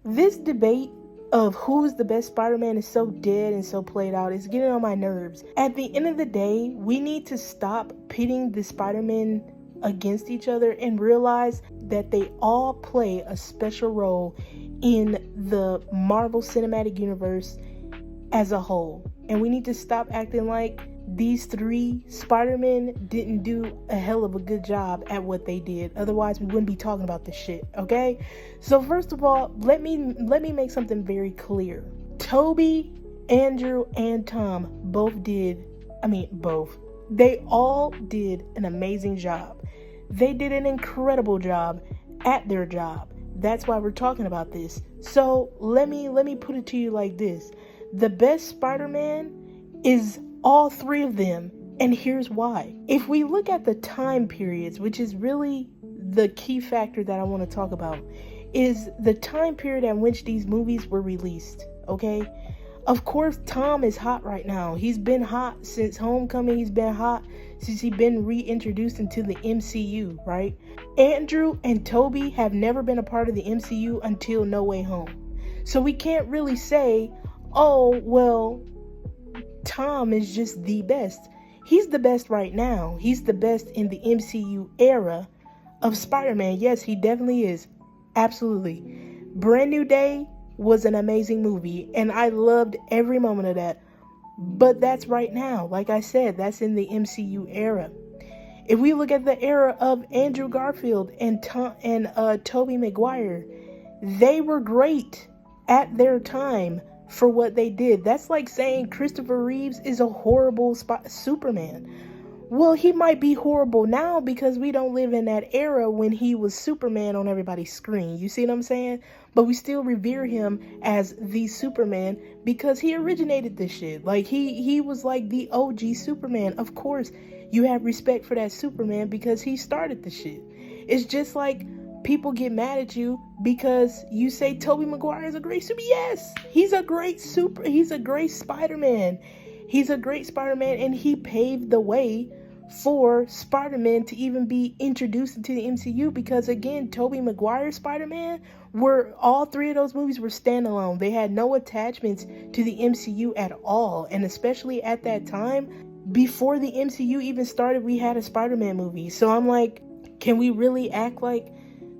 This debate of who's the best Spider-Man is so dead and so played out. It's getting on my nerves. At the end of the day, we need to stop pitting the Spider-Man against each other and realize that they all play a special role in the Marvel Cinematic Universe as a whole. And we need to stop acting like these three Spider-Men didn't do a hell of a good job at what they did. Otherwise, we wouldn't be talking about this shit, okay? So first of all, let me make something very clear. Toby, Andrew, and Tom they all did an amazing job. They did an incredible job at their job. That's why we're talking about this. So let me put it to you like this. The best Spider-Man is all three of them, and here's why. If we look at the time periods, which is really the key factor that I want to talk about, is the time period at which these movies were released, okay? Of course, Tom is hot right now. He's been hot since Homecoming. He's been hot since he's been reintroduced into the MCU, right? Andrew and Toby have never been a part of the MCU until No Way Home. So we can't really say, oh, well, Tom is just the best. He's the best right now. He's the best in the MCU era of Spider-Man. Yes, he definitely is. Absolutely. Brand New Day was an amazing movie, and I loved every moment of that. But that's right now. Like I said, that's in the MCU era. If we look at the era of Andrew Garfield and Tobey Maguire, they were great at their time for what they did. That's like saying Christopher Reeves is a horrible Superman. Well, he might be horrible now because we don't live in that era when he was Superman on everybody's screen. You see what I'm saying? But we still revere him as the Superman because he originated this shit. Like, he was like the OG Superman. Of course, you have respect for that Superman because he started the shit. It's just like people get mad at you because you say Tobey Maguire is a great super. Yes, he's a great Spider-Man. He's a great Spider-Man, and he paved the way for Spider-Man to even be introduced into the MCU because, again, Tobey Maguire's Spider-Man all three of those movies were standalone. They had no attachments to the MCU at all, and especially at that time, before the MCU even started, we had a Spider-Man movie. So I'm like, can we really act like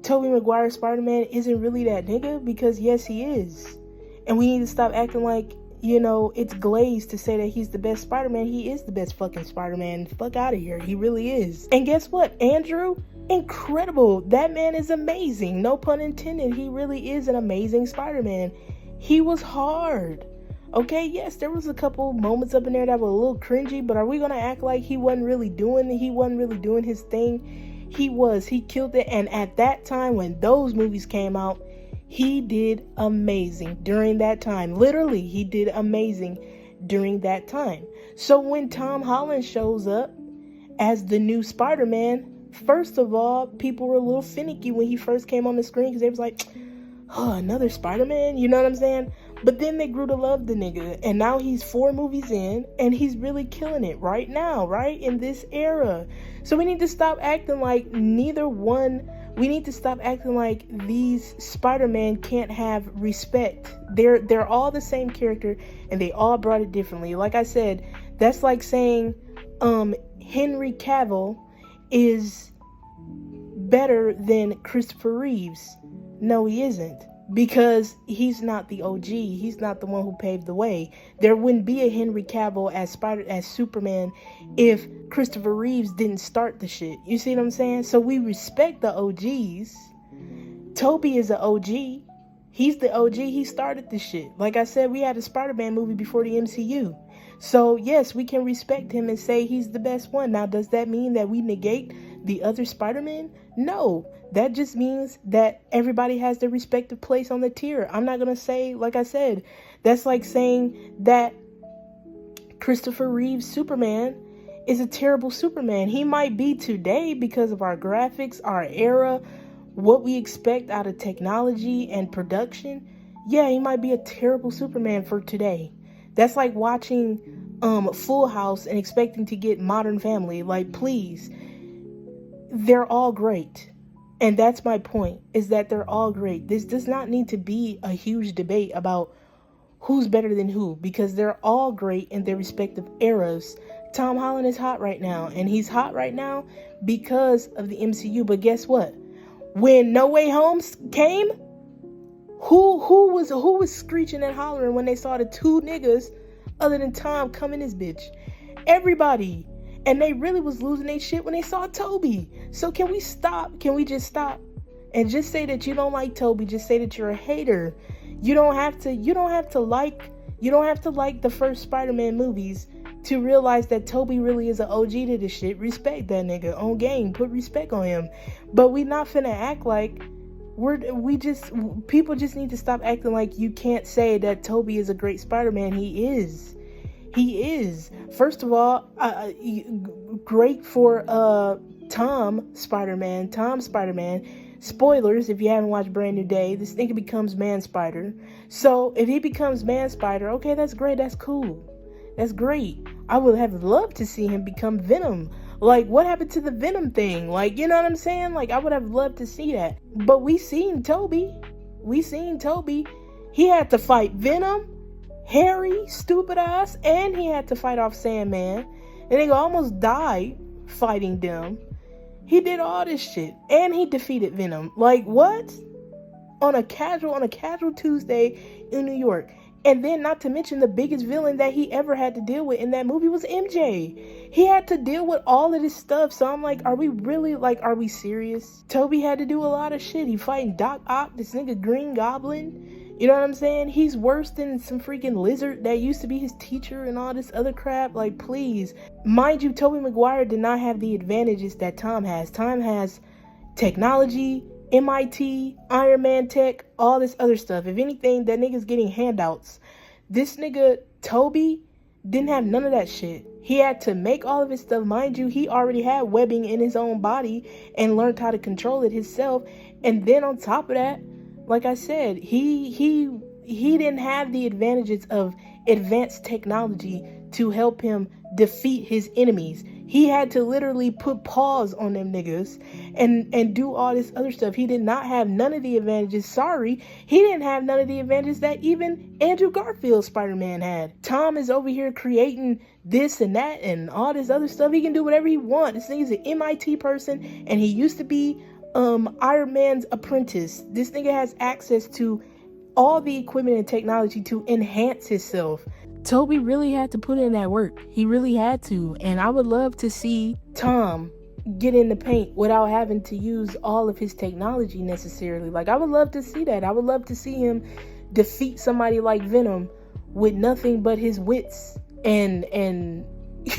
Tobey Maguire's Spider-Man isn't really that nigga? Because yes, he is. And we need to stop acting like, you know, it's glazed to say that he's the best Spider-Man. He is the best fucking Spider-Man. Fuck out of here. He really is. And guess what? Andrew, incredible. That man is amazing. No pun intended. He really is an amazing Spider-Man. He was hard. Okay, yes, there was a couple moments up in there that were a little cringy, but are we gonna act like he wasn't really doing his thing? He was. He killed it. And at that time, when those movies came out, he did amazing during that time. Literally, he did amazing during that time. So when Tom Holland shows up as the new Spider-Man, first of all, people were a little finicky when he first came on the screen because they was like, oh, another Spider-Man? You know what I'm saying? But then they grew to love the nigga, and now he's 4 movies in, and he's really killing it right now, right? In this era. So we need to stop acting like we need to stop acting like these Spider-Man can't have respect. They're all the same character, and they all brought it differently. Like I said, that's like saying Henry Cavill is better than Christopher Reeves. No, he isn't. Because he's not the OG. He's not the one who paved the way. There wouldn't be a Henry Cavill as Superman if Christopher Reeves didn't start the shit. You see what I'm saying? So we respect the OGs. Toby is the OG. He's the OG. He started the shit. Like I said, we had a Spider-Man movie before the MCU. So yes, we can respect him and say he's the best one. Now, does that mean that we negate the other Spider-Man? No. That just means that everybody has their respective place on the tier. I'm not going to say, like I said, that's like saying that Christopher Reeve's Superman is a terrible Superman. He might be today because of our graphics, our era, what we expect out of technology and production. Yeah, he might be a terrible Superman for today. That's like watching Full House and expecting to get Modern Family. Like, please. They're all great. And that's my point, is that they're all great. This does not need to be a huge debate about who's better than who, because they're all great in their respective eras. Tom Holland is hot right now, and he's hot right now because of the MCU. But guess what? When No Way Home came, who was screeching and hollering when they saw the two niggas other than Tom come in this bitch? Everybody. And they really was losing their shit when they saw Toby. So can we stop? Can we just stop and just say that you don't like Toby? Just say that you're a hater. You don't have to like the first Spider-Man movies to realize that Toby really is an OG to this shit. Respect that nigga on game. Put respect on him. But we not finna act like people just need to stop acting like you can't say that Toby is a great Spider-Man. He is. First of all, great for Tom Spider-Man. Spoilers, if you haven't watched Brand New Day, this nigga becomes Man Spider. So if he becomes Man Spider, okay, that's great. That's cool. That's great. I would have loved to see him become Venom. Like, what happened to the Venom thing? Like, you know what I'm saying? Like, I would have loved to see that. But we seen Toby. He had to fight Venom, Harry, stupid ass, and he had to fight off Sandman. And they almost died fighting them. He did all this shit, and he defeated Venom. Like, what? On a casual Tuesday in New York. And then, not to mention, the biggest villain that he ever had to deal with in that movie was MJ. He had to deal with all of this stuff. So I'm like, are we serious? Toby had to do a lot of shit. He fighting Doc Ock, this nigga Green Goblin. You know what I'm saying? He's worse than some freaking lizard that used to be his teacher and all this other crap. Like, please. Mind you, Tobey Maguire did not have the advantages that Tom has. Tom has technology, MIT, Iron Man tech, all this other stuff. If anything, that nigga's getting handouts. This nigga, Toby, didn't have none of that shit. He had to make all of his stuff. Mind you, he already had webbing in his own body and learned how to control it himself. And then on top of that, like I said, he didn't have the advantages of advanced technology to help him defeat his enemies. He had to literally put paws on them niggas and do all this other stuff. He did not have none of the advantages. Sorry, he didn't have none of the advantages that even Andrew Garfield's Spider-Man had. Tom is over here creating this and that and all this other stuff. He can do whatever he wants. This nigga's an MIT person, and he used to be Iron Man's apprentice. This nigga has access to all the equipment and technology to enhance himself. Toby really had to put in that work. He really had to. And I would love to see Tom get in the paint without having to use all of his technology necessarily. Like, I would love to see that. I would love to see him defeat somebody like Venom with nothing but his wits and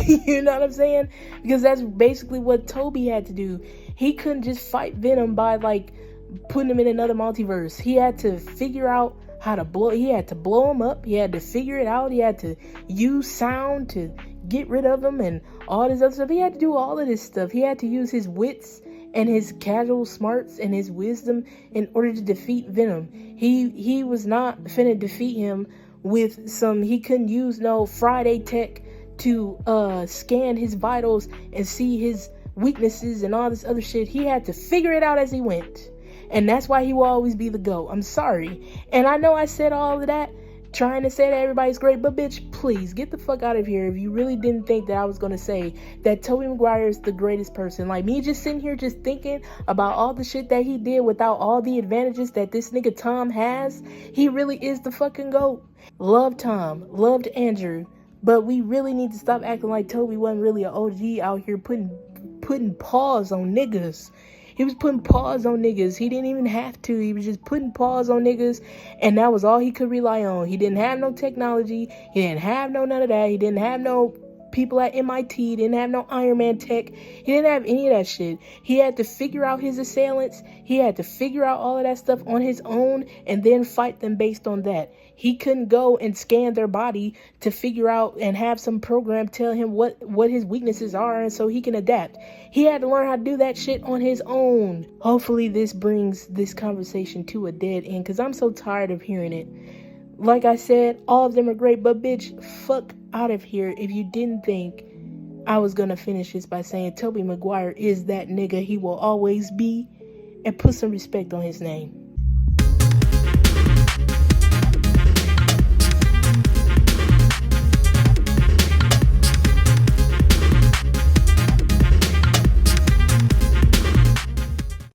you know what I'm saying? Because that's basically what Toby had to do. He couldn't just fight Venom by like putting him in another multiverse. He had to figure out how to blow. He had to blow him up. He had to figure it out. He had to use sound to get rid of him and all this other stuff. He had to do all of this stuff. He had to use his wits and his casual smarts and his wisdom in order to defeat Venom. He was not finna defeat him with some. He couldn't use no Friday tech to scan his vitals and see his weaknesses and all this other shit. He had to figure it out as he went. And that's why he will always be the GOAT. I'm sorry. And I know I said all of that trying to say that everybody's great, but bitch, please get the fuck out of here if you really didn't think that I was going to say that Tobey Maguire is the greatest person. Like, me just sitting here just thinking about all the shit that he did without all the advantages that this nigga Tom has. He really is the fucking GOAT. Loved Tom. Loved Andrew. But we really need to stop acting like Toby wasn't really an OG out here putting paws on niggas. He was putting paws on niggas. He didn't even have to. He was just putting paws on niggas, and that was all he could rely on. He didn't have no technology. He didn't have none of that. He didn't have no people at MIT. He didn't have no Iron Man tech. He didn't have any of that shit. He had to figure out his assailants. He had to figure out all of that stuff on his own and then fight them based on that. He couldn't go and scan their body to figure out and have some program tell him what his weaknesses are and so he can adapt. He had to learn how to do that shit on his own. Hopefully this brings this conversation to a dead end because I'm so tired of hearing it. Like I said, all of them are great, but bitch, fuck out of here if you didn't think I was gonna finish this by saying Tobey Maguire is that nigga. He will always be. and put some respect on his name.